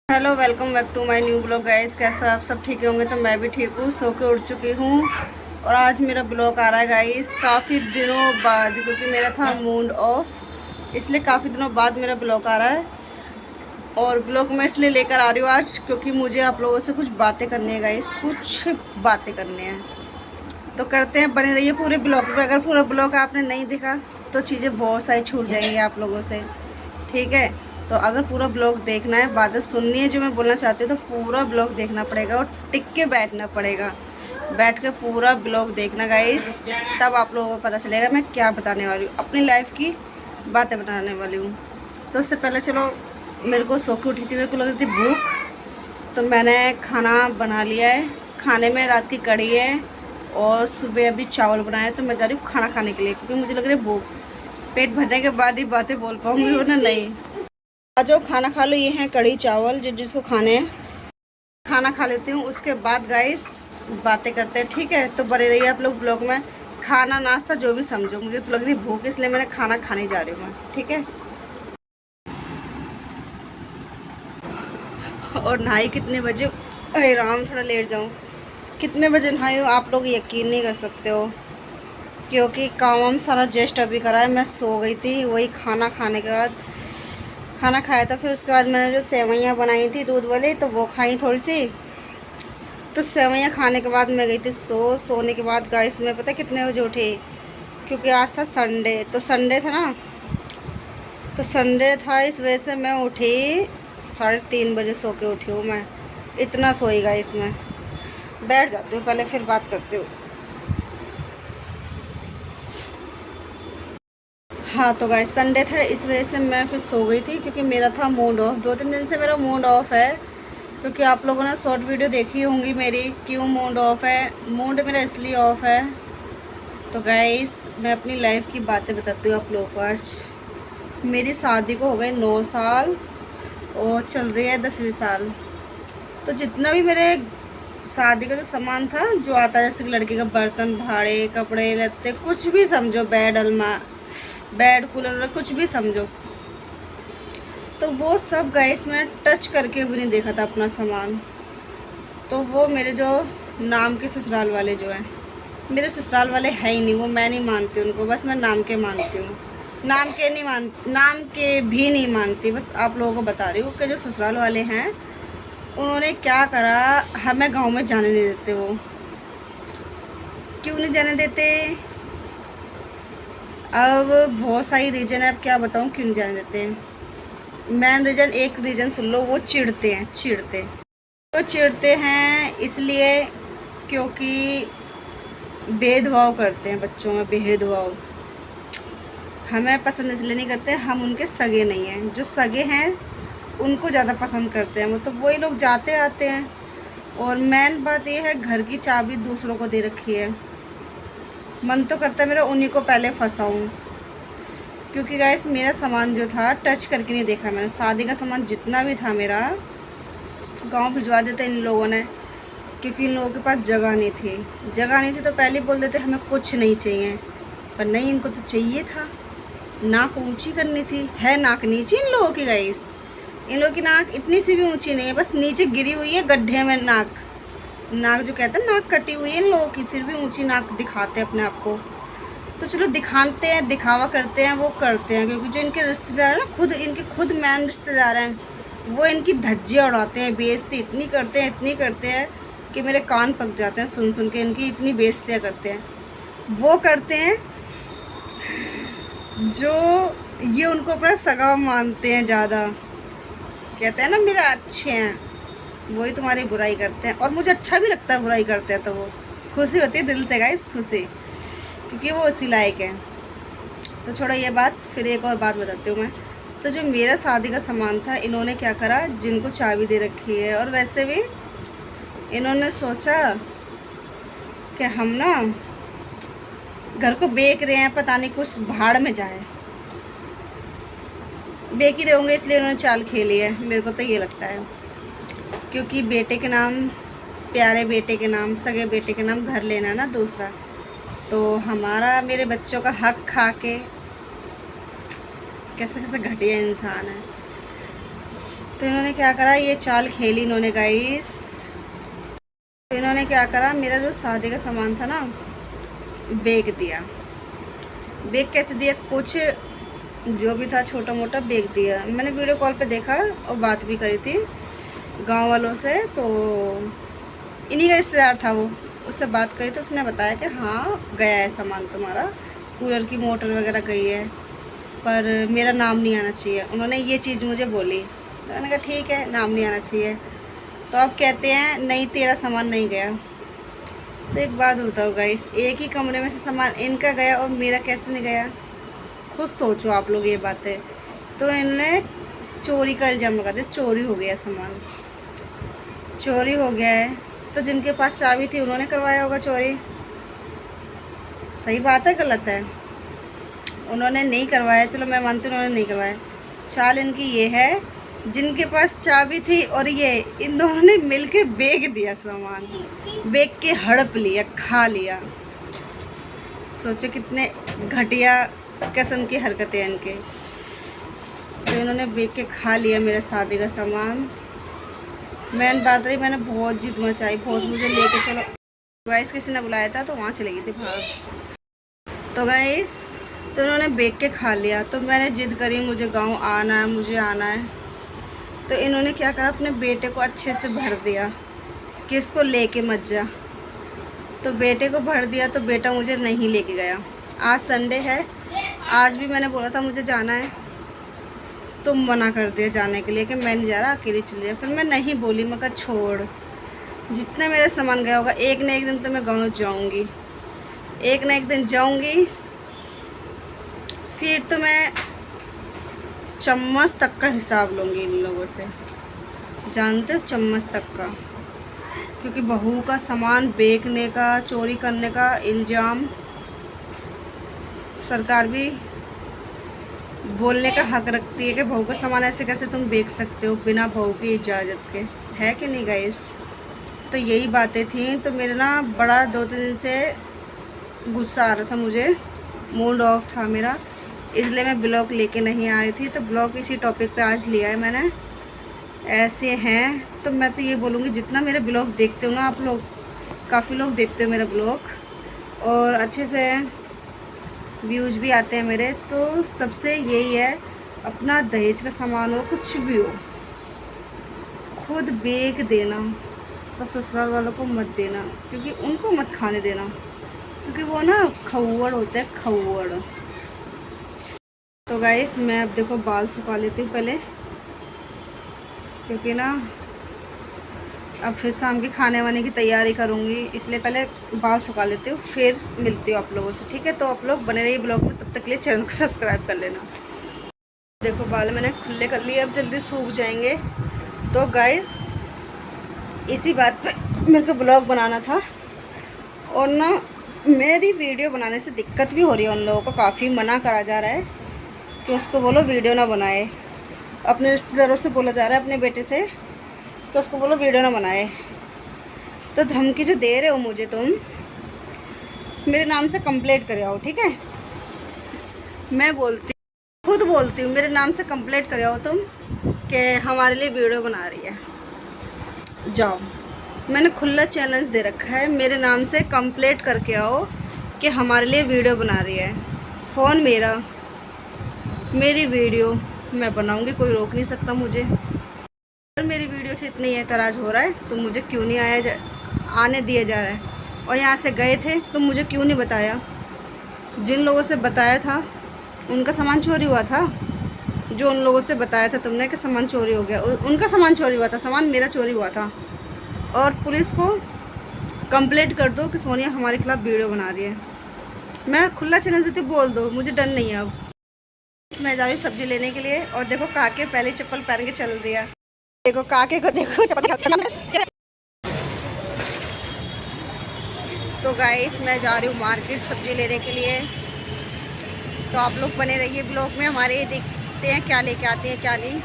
Hello, welcome back to my new blog guys. कैसे हो आप सब? ठीक होंगे। तो मैं भी ठीक हूँ, सो के उठ चुकी हूँ और आज मेरा ब्लॉग आ रहा है गाइस काफ़ी दिनों बाद, क्योंकि मेरा था मूड ऑफ, इसलिए काफ़ी दिनों बाद मेरा ब्लॉग आ रहा है। और ब्लॉग मैं इसलिए लेकर आ रही हूँ आज क्योंकि मुझे आप लोगों से कुछ बातें करनी है गाइस, कुछ बातें करनी है। तो करते हैं, बने रहिए पूरे ब्लॉग पे। अगर पूरा ब्लॉग आपने नहीं देखा तो चीज़ें बहुत सारी छूट जाएंगी आप लोगों से, ठीक है? तो अगर पूरा ब्लॉग देखना है, बातें सुननी है जो मैं बोलना चाहती हूँ, तो पूरा ब्लॉग देखना पड़ेगा और टिक के बैठना पड़ेगा। बैठ के पूरा ब्लॉग देखना गाइस, तब आप लोगों को पता चलेगा मैं क्या बताने वाली हूँ, अपनी लाइफ की बातें बताने वाली हूँ। तो उससे पहले चलो, मेरे को सो के उठी थी, मेरे को लग रही थी भूख, तो मैंने खाना बना लिया है। खाने में रात की कढ़ी है और सुबह अभी चावल बनाए, तो मैं जा रही हूँ खाना खाने के लिए क्योंकि मुझे लग रही है भूख। पेट भरने के बाद ही बातें बोल पाऊँगी, वरना नहीं। आ जाओ खाना खा लो। ये हैं कढ़ी चावल, जिसको खाने हैं। खाना खा लेती हूँ, उसके बाद गाइस बातें करते हैं, ठीक है? तो बने रहिए आप लोग ब्लॉग में। खाना नाश्ता जो भी समझो, मुझे तो लग रही भूख, इसलिए मैंने खाना खाने जा रही हूँ मैं, ठीक है? और नहाई कितने बजे? अरे राम, थोड़ा लेट जाऊँ। कितने बजे नहाई हूँ आप लोग यकीन नहीं कर सकते हो, क्योंकि काम वाम सारा जस्ट अभी करा है। मैं सो गई थी, वही खाना खाने के बाद खाना खाया था। फिर उसके बाद मैंने जो सेवइयाँ बनाई थी दूध वाली, तो वो खाई थोड़ी सी। तो सेवइयाँ खाने के बाद मैं गई थी सोने के बाद गाइस मैं पता कितने बजे उठी? क्योंकि आज था संडे, तो संडे था ना, तो संडे था, इस वजह से मैं उठी 3:30 बजे। सो के उठी हूँ मैं, इतना सोई गाइस मैं। बैठ जाती हूँ पहले, फिर बात करती हूँ। हाँ तो गाइस संडे था, इस वजह से मैं फिर सो गई थी, क्योंकि मेरा था मूड ऑफ। 2-3 दिन से मेरा मूड ऑफ है, क्योंकि आप लोगों ने शॉर्ट वीडियो देखी होंगी मेरी, क्यों मूड ऑफ है। मूड मेरा इसलिए ऑफ है, तो गाइस मैं अपनी लाइफ की बातें बताती हूँ आप लोगों को। आज मेरी शादी को हो गए 9 साल और चल रही है 10वीं साल। तो जितना भी मेरे शादी का जो सामान था, जो आता है, जैसे कि लड़के का बर्तन भाड़े, कपड़े लत्ते, कुछ भी समझो, बेड कूलर, कुछ भी समझो, तो वो सब गाइस मैंने टच करके भी नहीं देखा था अपना सामान। तो वो मेरे जो नाम के ससुराल वाले जो हैं, मेरे ससुराल वाले है ही नहीं, वो मैं नहीं मानती उनको, बस मैं नाम के मानती हूँ। नाम के भी नहीं मानती, बस आप लोगों को बता रही हूँ कि जो ससुराल वाले हैं उन्होंने क्या करा, हमें गांव में जाने नहीं देते। वो क्यों नहीं जाने देते? अब बहुत सारी रीज़न है, अब क्या बताऊँ क्यों नहीं जाने देते। मेन रीज़न, एक रीज़न सुन लो, वो चिढ़ते हैं इसलिए क्योंकि भेदभाव करते हैं बच्चों में, भेदभाव। हमें पसंद इसलिए नहीं करते, हम उनके सगे नहीं हैं। जो सगे हैं उनको ज़्यादा पसंद करते हैं वो, तो वही लोग जाते आते हैं। और मेन बात ये है, घर की चाबी दूसरों को दे रखी है। मन तो करता है मेरा उन्हीं को पहले फंसाऊँ, क्योंकि गाइस मेरा सामान जो था टच करके नहीं देखा मैंने। शादी का सामान जितना भी था मेरा, गांव भिजवा देते इन लोगों ने, क्योंकि इन लोगों के पास जगह नहीं थी तो पहले बोल देते हमें कुछ नहीं चाहिए। पर नहीं, इनको तो चाहिए था। नाक ऊंची करनी थी, है नाक नीचे इन लोगों की गाइस। इन लोगों की नाक इतनी सी भी ऊंची नहीं है, बस नीचे गिरी हुई है गड्ढे में नाक जो कहते हैं, नाक कटी हुई है इन लोगों की, फिर भी ऊंची नाक दिखाते हैं अपने आप को। तो चलो दिखाते हैं, दिखावा करते हैं, वो करते हैं, क्योंकि जो इनके रिश्तेदार हैं ना, खुद मैन रिश्तेदार हैं, वो इनकी धज्जियाँ उड़ाते हैं, बेइज्जती इतनी करते हैं कि मेरे कान पक जाते हैं सुन सुन के। इनकी इतनी बेइज्जतियाँ करते हैं, वो करते हैं जो ये उनको अपना सगा मानते हैं ज़्यादा। कहते हैं ना मेरा अच्छे हैं, वही तुम्हारी बुराई करते हैं। और मुझे अच्छा भी लगता है बुराई करते हैं, तो वो खुशी होती है दिल से गाइस, खुशी, क्योंकि वो उसी लायक है। तो छोड़ो ये बात, फिर एक और बात बताती हूँ मैं। तो जो मेरा शादी का सामान था, इन्होंने क्या करा, जिनको चाबी दे रखी है, और वैसे भी इन्होंने सोचा कि हम ना घर को बेच रहे हैं, पता नहीं कुछ भाड़ में जाए, बेच ही रहे होंगे, इसलिए उन्होंने चाल खेली है। मेरे को तो ये लगता है, क्योंकि बेटे के नाम, प्यारे बेटे के नाम, सगे बेटे के नाम घर लेना ना दूसरा, तो हमारा, मेरे बच्चों का हक खा के कैसे घटिया इंसान है। तो इन्होंने क्या करा, ये चाल खेली इन्होंने गाइस। तो इन्होंने क्या करा, मेरा जो शादी का सामान था ना, बेच दिया। बेच कैसे दिया, कुछ जो भी था छोटा मोटा बेच दिया। मैंने वीडियो कॉल पे देखा और बात भी करी थी गांव वालों से, तो इन्हीं का रिश्तेदार था वो, उससे बात करी तो उसने बताया कि हाँ गया है सामान तुम्हारा, कूलर की मोटर वगैरह गई है, पर मेरा नाम नहीं आना चाहिए। उन्होंने ये चीज़ मुझे बोली, तो मैंने कहा ठीक है, नाम नहीं आना चाहिए। तो अब कहते हैं नहीं तेरा सामान नहीं गया। तो एक बात बताओ गाइस, एक ही कमरे में से सामान इनका गया और मेरा कैसे नहीं गया? खुद सोचो आप लोग ये बातें। तो इन्होंने चोरी का इल्ज़ाम लगा दिया, चोरी हो गया सामान, चोरी हो गया है। तो जिनके पास चाबी थी उन्होंने करवाया होगा चोरी। सही बात है गलत है? उन्होंने नहीं करवाया, चलो मैं मानती हूँ उन्होंने नहीं करवाया। चाल इनकी ये है, जिनके पास चाबी थी और ये, इन दोनों ने मिल के बेच दिया सामान, बेच के हड़प लिया, खा लिया। सोचो कितने घटिया किस्म की हरकतें हैं इनके। तो इन्होंने बेच के खा लिया मेरा शादी का सामान। मैंने बात रही, मैंने बहुत जिद मचाई, बहुत मुझे लेके चलो। गाइस किसी ने बुलाया था तो वहाँ चली गई थी भाग। तो गाइस तो इन्होंने बेच के खा लिया। तो मैंने जिद करी, मुझे गांव आना है, मुझे आना है। तो इन्होंने क्या करा, अपने बेटे को अच्छे से भर दिया कि इसको लेके मत जा। तो बेटे को भर दिया, तो बेटा मुझे नहीं लेके गया। आज संडे है, आज भी मैंने बोला था मुझे जाना है, तो मना कर दिया जाने के लिए कि मैं नहीं जा रहा, अकेले चले जा। फिर मैं नहीं बोली, मैं कहा छोड़, जितना मेरा सामान गया होगा एक ना एक दिन तो मैं गाँव जाऊँगी, एक ना एक दिन जाऊँगी। फिर तो मैं चम्मच तक का हिसाब लूँगी इन लोगों से, जानते हो, चम्मच तक का। क्योंकि बहू का सामान बेचने का, चोरी करने का इल्ज़ाम, सरकार भी बोलने का हक रखती है कि बहू का सामान ऐसे कैसे तुम बेच सकते हो बिना बहू की इजाज़त के, है कि नहीं गाइस? तो यही बातें थी। तो मेरा ना बड़ा 2-3 दिन से गुस्सा आ रहा था मुझे, मूड ऑफ था मेरा, इसलिए मैं ब्लॉग लेके नहीं आई थी। तो ब्लॉग इसी टॉपिक पे आज लिया है मैंने। ऐसे हैं तो मैं तो ये बोलूँगी, जितना मेरे ब्लॉग देखते हो ना आप लोग, काफ़ी लोग देखते हो मेरा ब्लॉग और अच्छे से व्यूज़ भी आते हैं मेरे, तो सबसे यही है, अपना दहेज का सामान हो, कुछ भी हो, खुद बेच देना, बस ससुराल वालों को मत देना, क्योंकि उनको मत खाने देना, क्योंकि वो ना खौड़ होते हैं, खौड़। तो गाइस मैं अब देखो बाल सुखा लेती हूँ पहले, क्योंकि ना अब फिर शाम के खाने वाने की तैयारी करूँगी, इसलिए पहले बाल सुखा लेती हूँ, फिर मिलती हूँ आप लोगों से, ठीक है? तो आप लोग बने रहिए ब्लॉग में, तब तक के लिए चैनल को सब्सक्राइब कर लेना। देखो बाल मैंने खुले कर लिए, अब जल्दी सूख जाएंगे। तो गाइस इसी बात पे मेरे को ब्लॉग बनाना था, और ना मेरी वीडियो बनाने से दिक्कत भी हो रही है उन लोगों को, काफ़ी मना करा जा रहा है कि उसको बोलो वीडियो ना बनाए। अपने रिश्तेदारों से बोला जा रहा है, अपने बेटे से, कि उसको बोलो वीडियो ना बनाए। तो धमकी जो दे रहे हो मुझे तुम, मेरे नाम से कंप्लेंट करे आओ, ठीक है? मैं बोलती, खुद बोलती हूँ, मेरे नाम से कंप्लेंट करे आओ तुम कि हमारे लिए वीडियो बना रही है। जाओ, मैंने खुला चैलेंज दे रखा है, मेरे नाम से कंप्लेंट करके आओ कि हमारे लिए वीडियो बना रही है। फ़ोन मेरा, मेरी वीडियो मैं बनाऊँगी, कोई रोक नहीं सकता मुझे। अगर मेरी वीडियो से इतनी एतराज़ हो रहा है तो मुझे क्यों नहीं आने दिया जा रहा है? और यहाँ से गए थे तो मुझे क्यों नहीं बताया? जिन लोगों से बताया था उनका सामान चोरी हुआ था, जो उन लोगों से बताया था तुमने कि सामान चोरी हो गया, उनका सामान चोरी हुआ था, सामान मेरा चोरी हुआ था। और पुलिस को कंप्लेंट कर दो कि सोनिया हमारे खिलाफ़ वीडियो बना रही है। मैं खुला चैलेंज देती, बोल दो, मुझे डर नहीं है। अब मैं जा रही हूँ सब्ज़ी लेने के लिए, और देखो काके पहले चप्पल पहन के चल दिया, देखो काके को देखो चप्पल। तो गाइस मैं जा रही हूँ मार्केट सब्ज़ी लेने के लिए, तो आप लोग बने रहिए ब्लॉग में, हमारे देखते हैं क्या लेके आते हैं क्या नहीं।